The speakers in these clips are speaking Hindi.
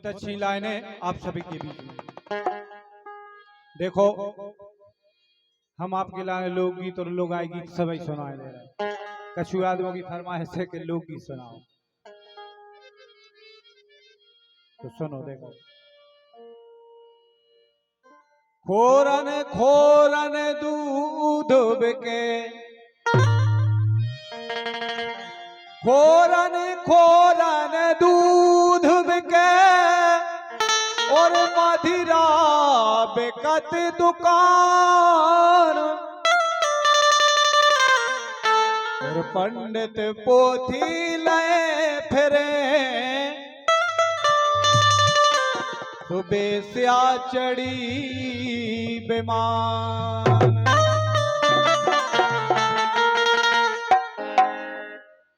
बहुत अच्छी लाइनें आप सभी के बीच में। देखो हम आपके लाने लोकगीत और लोगाई गीत सभी सुनाए दे रहे हैं। कछु आदमियों की फरमाइश है कि लोकगीत सुनाओ, तो सुनो। देखो खोरन खोरन दूध बिके, खोरन खोरन दूध बिके और मदिरा बिकत दुकान, और पंडित पोथी ले फिरे तो बेस्या चढ़ी बेमान।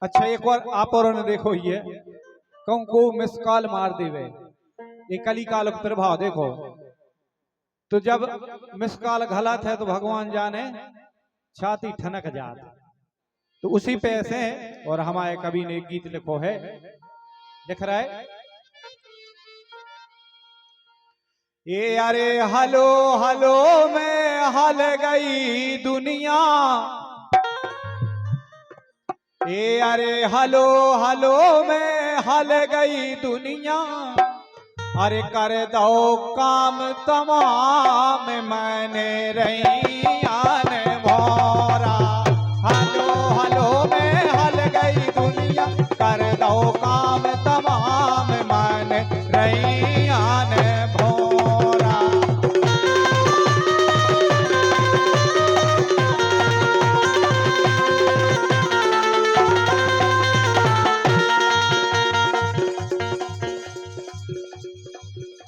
अच्छा एक बार आप और ने देखो ये कहूं को मिस कॉल मार देवे, ये कली काल प्रभाव देखो। तो जब मिस कॉल गलत है तो भगवान जाने छाती ठनक जात, तो उसी पे ऐसे और हमारे कवि ने एक गीत लिखो है, लिख रहा है ये अरे हलो हलो में हल गई दुनिया, ये अरे हलो हलो में हल गई दुनिया, अरे कर दो काम तमाम मैंने रैयान भोरा। हलो हलो में हल गई दुनिया, कर दो काम तमाम मैंने रैयान भोरा।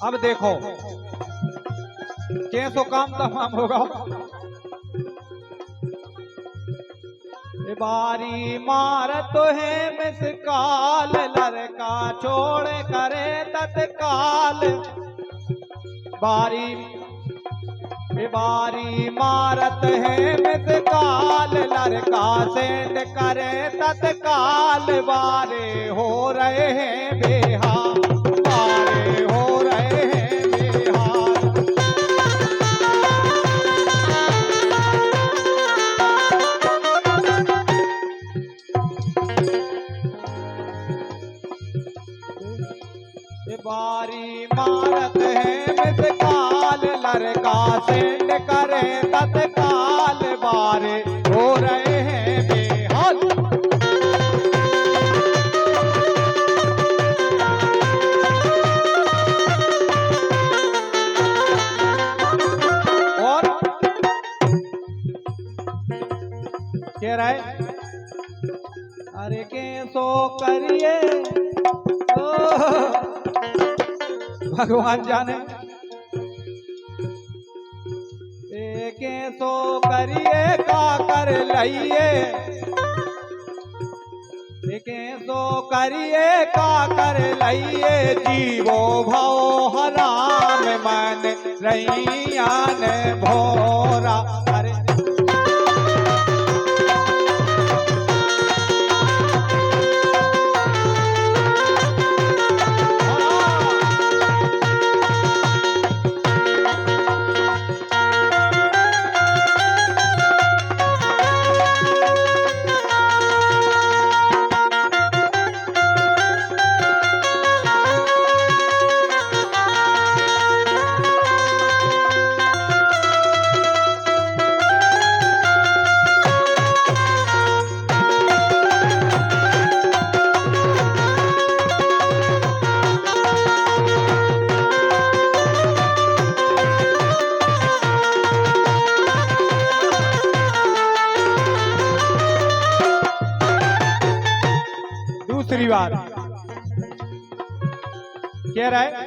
अब देखो कैसो काम तमाम होगा। बारी मार तो है मिस काल, लड़का छोड़ करे तत्काल। बारी बारी मारत है मिस काल, लड़का सेंड करे तत्काल। बारे हो रहे हैं बेहाल, बारे हो रहे हैं बेहाल। बारी मारत है मिस काल, लड़का सेंड करे तत्काल। बारे हो रहे हैं बेहाल। और कह रहा है अरे कैसो करिए भगवान जाने, कैसो करिए का कर लइए, कैसो करिए का कर लइए। जीवो भाव हराम मन रैयान भोरा। अरे दूसरी बात कह रहा है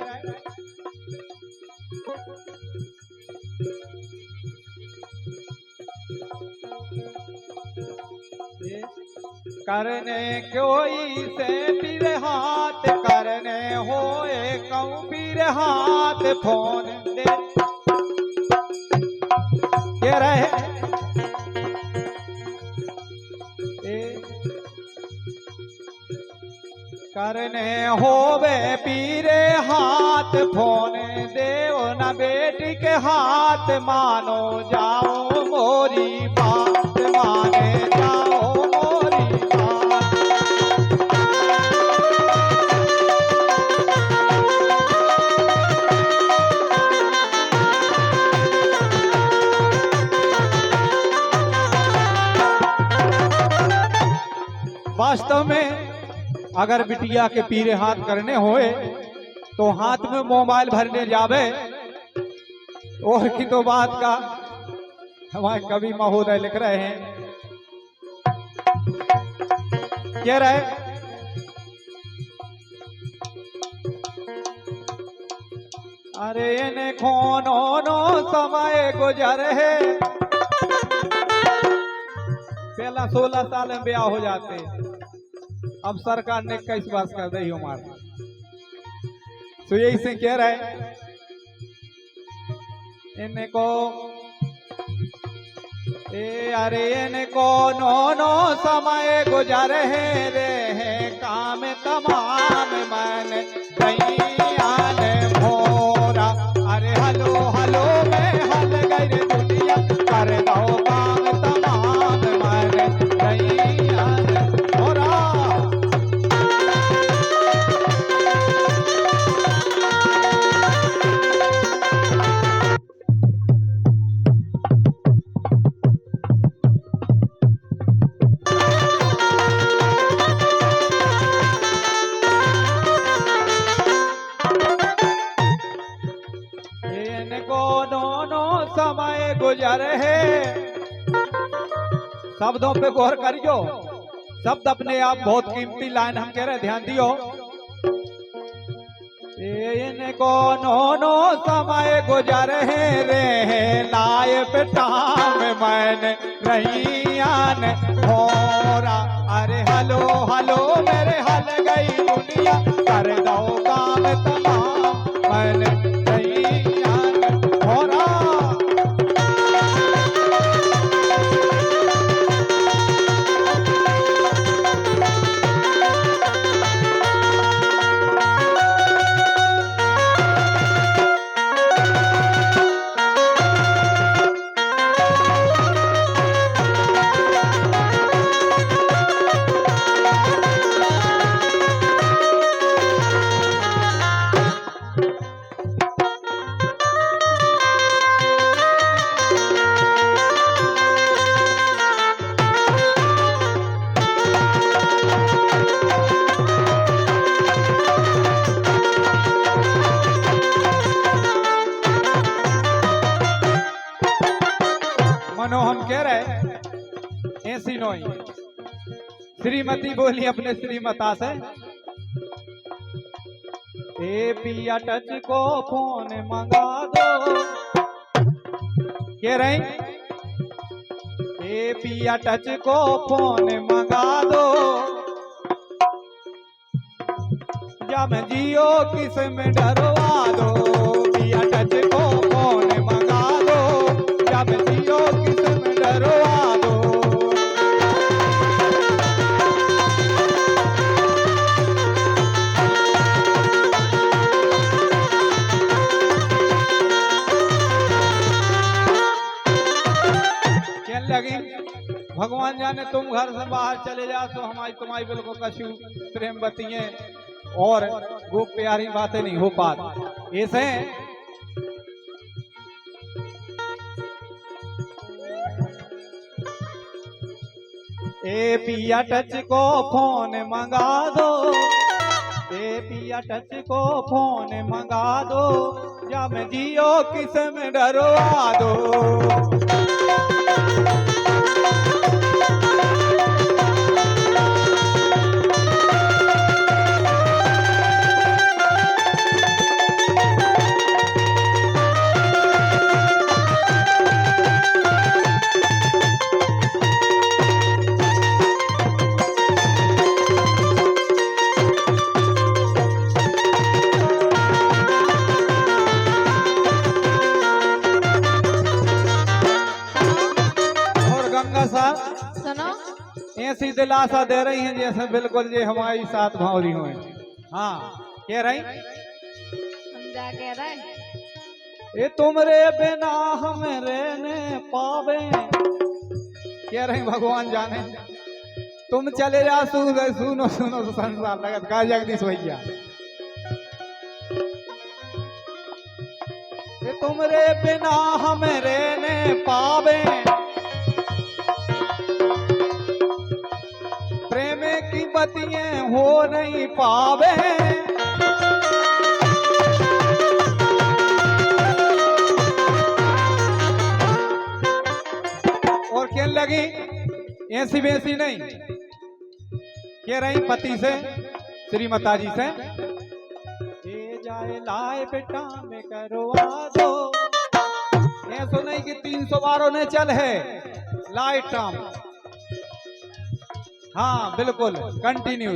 करने कोई से पीर हाथ, करने होए कहूँ पीर हाथ। फोन दे कह रहे करने होवे पीरे हाथ, बात फोन देव न बेटी के हाथ मानो जाओ मोरी बात माने जाओ मोरी बात। वास्तव में अगर बिटिया के पीरे हाथ करने होए तो हाथ में मोबाइल भरने जावे और की तो बात का हमारे कवि महोदय लिख रहे हैं, कह रहे अरे ने खोनो नो समय गुजर है। पहला 16 साल में ब्याह हो जाते, अब सरकार ने 21 वर्ष कर दी उम्र। तो यही से कह रहे इनको अरे इनको नो समय गुजर है रे है काम तमाम मन दैयान भोरा। अरे हलो हलो में हल गई दुनिया कर दो काम तमाम मन दैयान भोरा। समय गुजर है। शब्दों पे गौर करियो, शब्द अपने आप बहुत कीमती लाइन हम कह रहे, ध्यान दियो। इनको नो समय गुजर है रे लाए पिटाम मन रैयान भोरा। अरे हलो हलो मेरे हल गई दुनिया कर दो काम तमाम मन रैयान भोरा। हम कह रहे ऐसी नोई श्रीमती बोली अपने श्रीमता से, ए पिया टच को फोन मंगा दो। कह रहे ए पिया टच को फोन मंगा दो, या मैं जियो किस में डरवा दो। पिया टच को फोन मंगा दो, या मैं जियो किस में डरवा दो। लगी भगवान जाने तुम घर से बाहर चले जाओ तो हमारी तुम्हारी बिल्कुल कछु प्रेम बतिए और वो प्यारी बातें नहीं हो पाती। ऐसे ए पिया टच को फोन मंगा दो, ए पिया टच को फोन मंगा दो, या मैं जियो किस में डरवा दो। ऐसी दिलासा दे रही हैं जैसे बिल्कुल ये हमारी साथ भावरी हुए। हाँ कह रही समझा के रहे ये तुमरे बिना हम रहने पावे, कह रहे भगवान जाने। तुम चले जा सुनो सुनो सुनो तो संसार लगत का जगदीश भैया। ये तुमरे बिना हम रहने पावे, प्रेम की बतियां हो नहीं पावे। और क्या लगी ऐसी वैसी नहीं, कह रही पति से श्रीमता जी से, ये जाए लाए बेटा में करवा दो। ऐसो नहीं कि 300 बारों ने चल है लाइट टाम। हाँ बिल्कुल कंटिन्यू।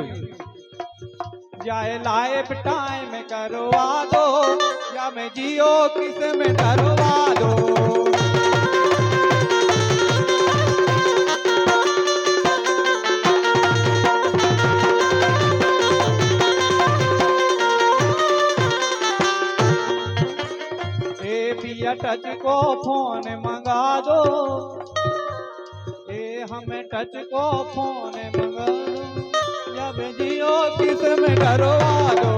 जाए लाए बिटाए में करवा दो, या मैं जियो किस में डरवा दो। टच को फोन मंगा दो, ए हमें टच को फोन मंगा दो, जब जियो किस में डरवा दो।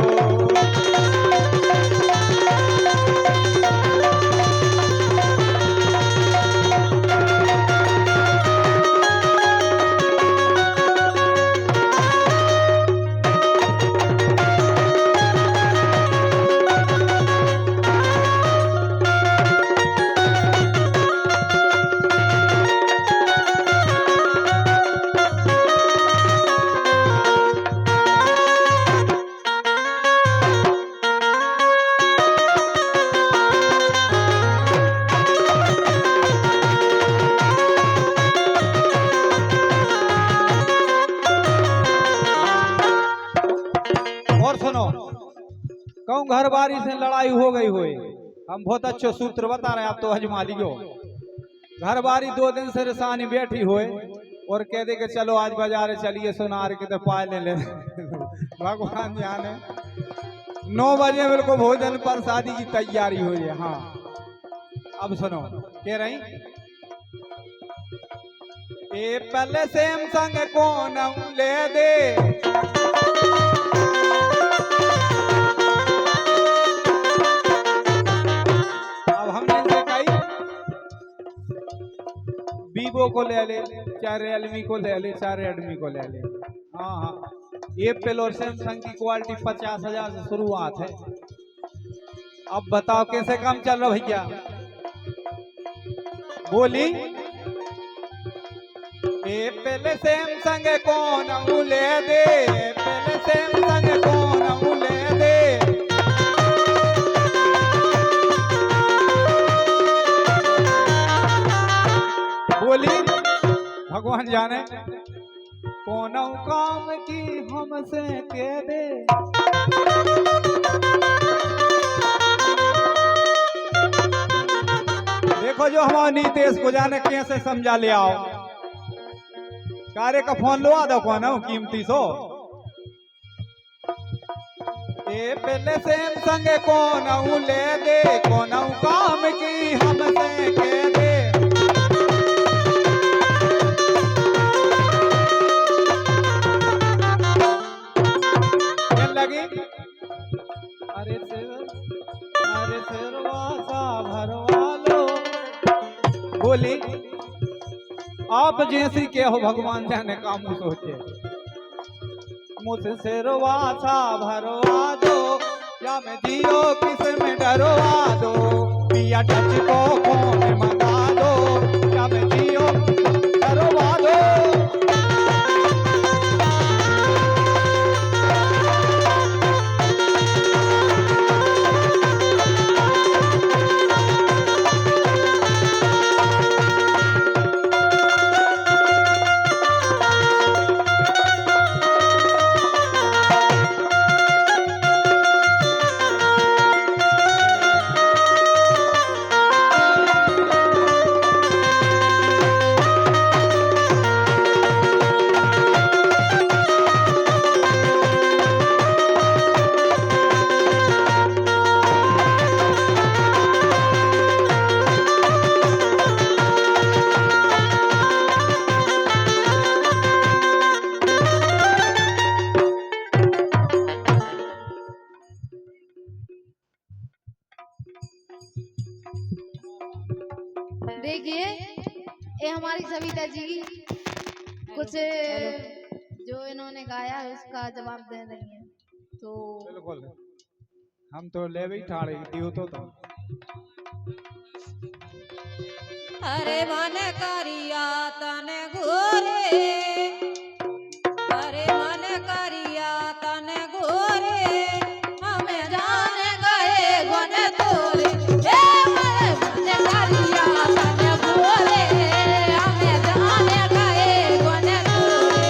कहूँ घर बारी से लड़ाई हो गई हुई, हम बहुत अच्छे सूत्र बता रहे हैं, आप तो हजमा लियो। घर बारी 2 दिन से रसानी बैठी हुए और कह दे के चलो आज बाजार चलिए सोनार के तो पाए ले भगवान जाने 9 बजे मेरे को भोजन पर शादी की तैयारी हुई है। हाँ अब सुनो कह रही, ए पहले सैमसंग कौन ले दे, वीवो को ले ले, चाहे रियलमी को ले ले, चाहे रेडमी को ले ले। हाँ हाँ एप्पल और सैमसंग की क्वालिटी 50,000 से शुरुआत है। अब बताओ कैसे काम चल रहा भैया, बोली। एप्पल सैमसंग कौन ले दे, एप्पल सैमसंग कौन ले दे। बोली भगवान जाने कौन काम की हमसे कह दे। देखो जो हमारा नीतेश को जाने कैसे समझा ले आओ, कार्य का फोन लो दो कौन कीमती सो। ए पहले सैमसंग कौन ले दे, कौन काम की हमसे कह दे। लगी अरे सिरवासा भरवा लो। बोली आप जैसी के हो भगवान जाने काम सोचे, मुझसे सिरवासा भरवा दो, या मैं जियो किस में डरवा दो। पिया टच को फोन मंगा दो, या मैं जियो डरवा दो। देखिए ये हमारी सविता जी की कुछ जो इन्होंने गाया है उसका जवाब दे रही है। तो बिल्कुल हम तो ले भी ठाड़े दियो तो अरे मन करिया तने घोरे, अरे मन करिया तने घोरे, हमें जान गए गुन तोरे। ए मन करिया तने घोरे, हमें जान गए गुन तोरे।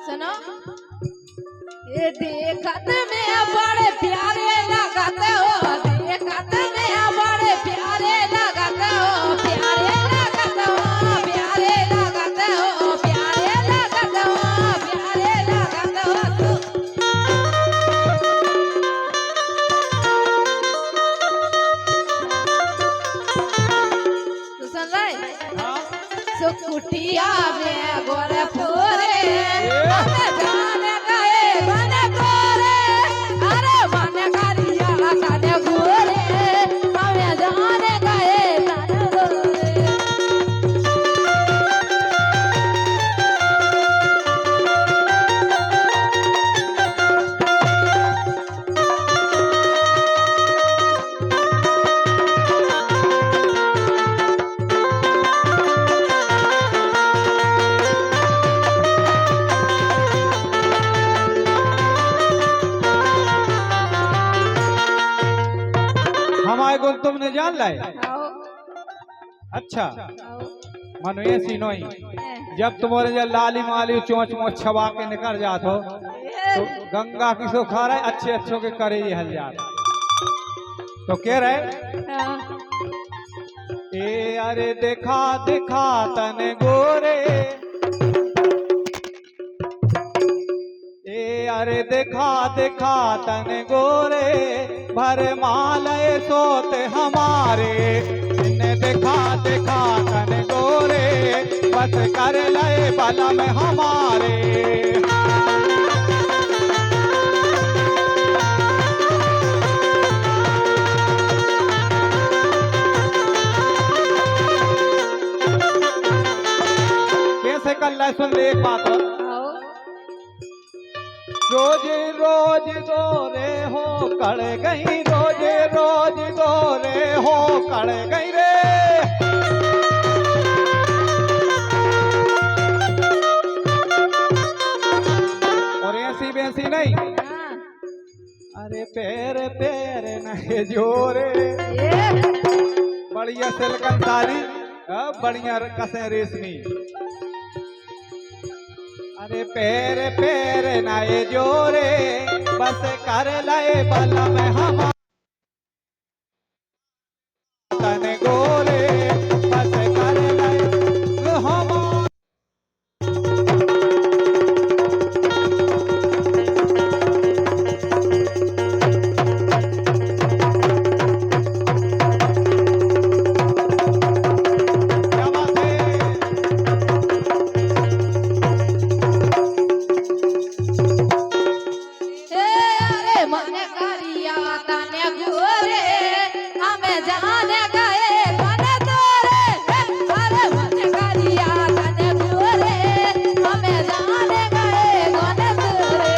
सुनो ये देखत में बड़े प्यारे लगत हो, देखत में बड़े प्यारे लगत हो, प्यारे लगत हो, प्यारे लगत हो, प्यारे लगत हो, प्यारे लगत हो। तो सुन रहे सुकुटिया में गोरे फोरे, हमें जान गए मन तोरे। अरे मन करिया तने घोरे, हमें जान गए मन तोरे। हमारे को तुमने जान लाए आओ अच्छा आओ मनो ऐसी नहीं ए, जब तुम्हारे जब लाली माली चोंच मोच छबा के निकल जात हो तो गंगा की सो खा रहे अच्छे अच्छों के करे ये हल जात तो कह रहे हाँ। ए अरे देखा देखा तन गोरे ए अरे देखा देखा तन गोरे भर मालय सोते हमारे इन्हें देखा देखा तन गोरे बस कर लय बल में हमारे कैसे कर ले सुन ले एक बात और आओ रोज रोज गोरे हो कड़ गई रोज रोज गोरे हो कड़ गई रे और ऐसी वैसी नहीं हाँ। अरे पैर पैर नहीं जोरे ए, बढ़िया सिल्कन साड़ी बढ़िया कसे रेशमी अरे पैर पैर नाए जोरे बस कर लाए बल में हम तन गोरे बस कर लाए हम क्या बात है ए, अरे मन करिया तने घोरे, हमें जान गए मन तोरे। अरे मन करिया तने घोरे, हमें जान गए मन तोरे।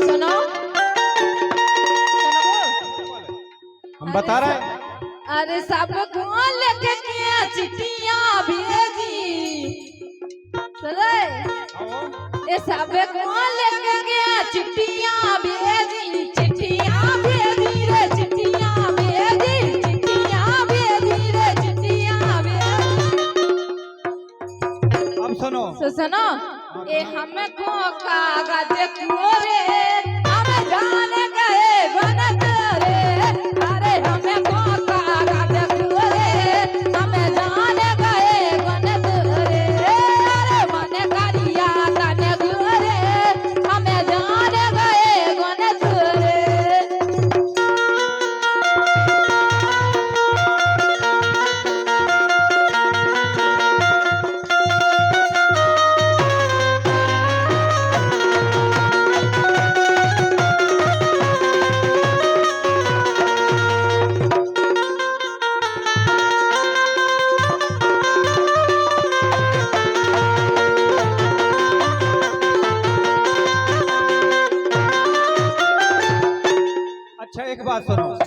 सुनो हम बता रहे हैं अरे सबको लेके किया चिट्ठियां भेजी, सुने ये सबको लेके गया चिट्ठियां भेजी, चिट्ठियां भेजी रे चिट्ठियां भेजी, चिट्ठियां भेजी रे चिट्ठियां भेजी। अब सुनो सुनो ये हमको कागज कोरे, हम जान गए बन तोरे। अरे हमको कागज कोरे, हम जान गए बन तोरे। अरे मन करिया तने गोरे, हम जान गए बन तोरे।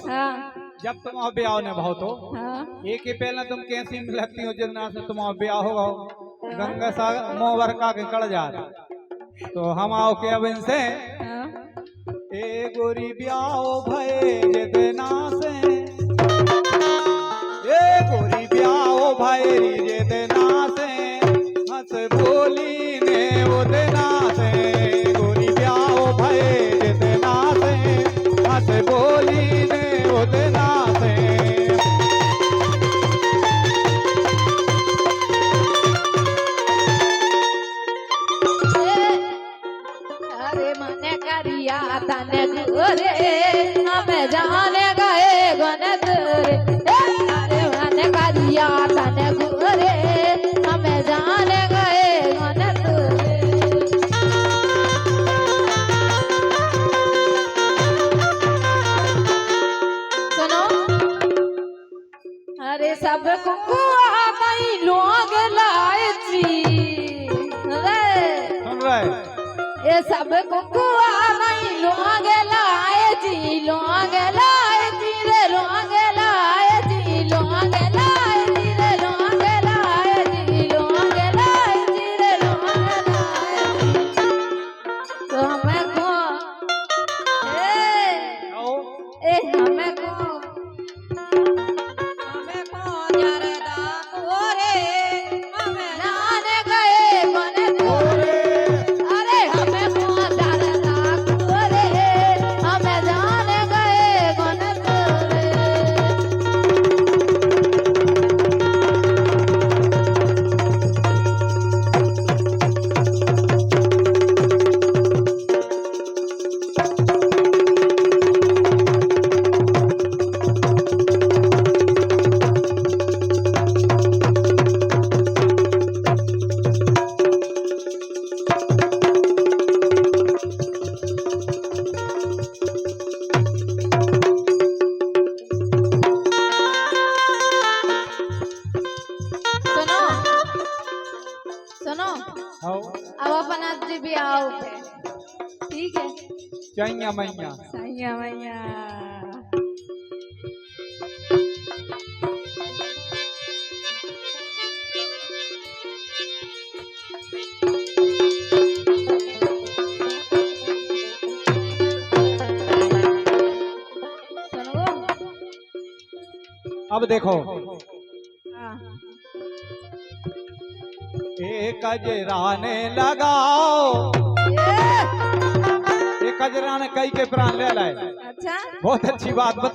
हाँ जब तुम ब्याह ने भाव तो हाँ एक ही पहले तुम कैसी लगती हो जितना से तुम ब्याह होगा गंगा सागर मोवर का के कड़ जा तो हम आओ के अब इनसे हाँ ए गोरी ब्याह भये जितना से ए गोरी ब्याह भये जितना से हंस बोली ने उतना से गोरी ब्याह भये जितना से हंस बोली ने उतना से अरे मने करिया तने गोरे हमें जाने गए गणत रे अरे मने करिया तने गोरे हमें जाने गए गणत रे सुनो अरे सब कुकुआ कई लोग लाए जी अरे सुन रहे ये सब कुकुआ नहीं लोग लाए जी लोग लाए जी रे लोग लाए जी लोग लाए जी रे लोग लाए जी लोग लाए जी रे लोग लाए जी तो हमें को ए हमें को जरदा ओरे हमें जाने गए बने तोरे अरे हमें को जरदा ओरे हमें जाने गए बने तोरे सुनो सुनो आओ अब अपन आज भी आओ पे ठीक है चैया मैया सैया मैया सुनो अब देखो हाँ एक कजराने लगाओ ये, एक कजरा ने कई के प्राण ले लाए अच्छा बहुत अच्छी बात बता